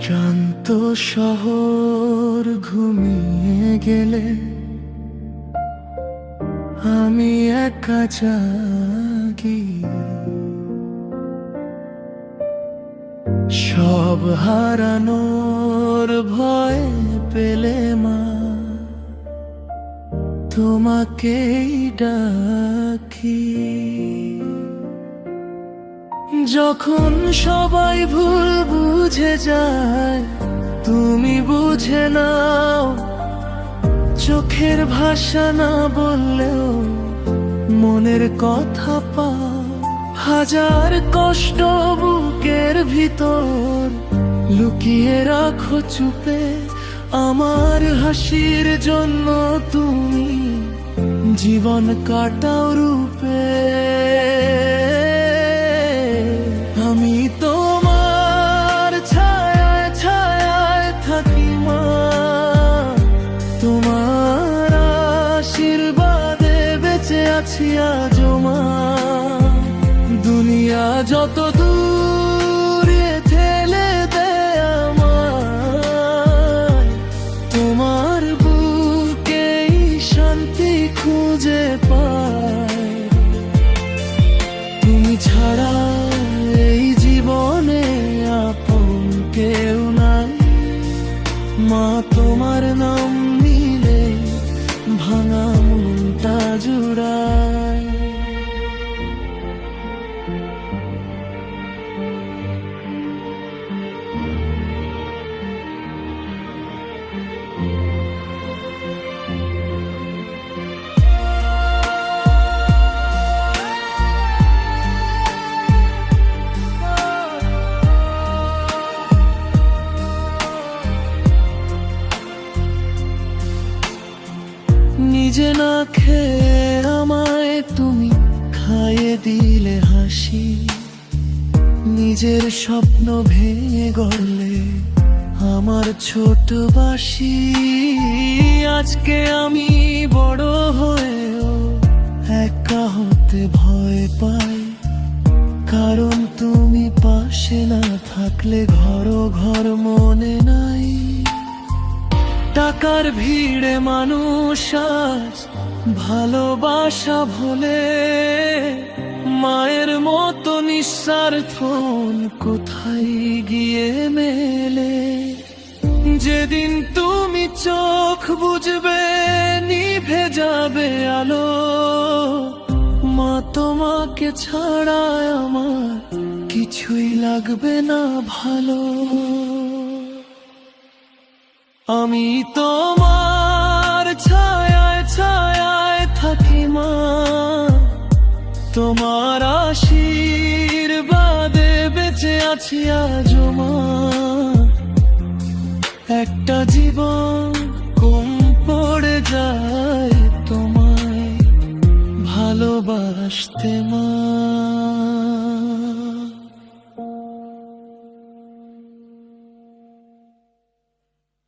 ক্লান্ত শহর ঘুমিয়ে গেলে আমি একা জাগি, সব হারানোর ভয় পেলে মা তোমাকেই ডাকি। যখন সবাই ভুল বুঝে যায় তুমি বুঝে নাও, চোখের ভাষা না বললেও মনের কথা পাও। হাজার কষ্ট বুকের ভিতর লুকিয়ে রাখো চুপে, আমার হাসির জন্য তুমি জীবন কাটাও রূপে। আমি তোমার ছায়ায় ছায়ায় থাকি মা, তোমার আশীর্বাদে বেঁচে আছি আজও মা। দুনিয়া যত দূরে ঠেলে দেয় আমায়, তোমার বুকেই শান্তি খুঁজে পাই। তুমি ছাড়া এই জীবনে আপন কেউ নাই মা, তোমার নাম নিলে ভাঙা মনটা জুড়ায়। নিজে না খেয়ে আমায় তুমি খাইয়ে দিলে হাসি, নিজের স্বপ্ন ভেঙে গড়লে আমার ছোট বাসি। আজকে আমি বড় হয়েও একা হতে ভয় পাই, কারণ তুমি পাশে না থাকলে ঘর ঘর মনে নাই। টাকার ভিড়ে মানুষ আজ ভালোবাসা ভোলে, মায়ের মতো নিঃস্বার্থ কোথায় গিয়ে মেলে। যেদিন তুমি চোখ বুঝবে নিভে যাবে আলো, মা তোমাকে ছাড়া আমার কিছুই লাগবে না ভালো। আমি তোমার ছায়ায় ছায়ায় থাকি মা, তোমার আশীর্বাদে বেঁচে আছি আজও মা। একটা জীবন কম পড়ে যায় তোমায় ভালোবাসতে মা।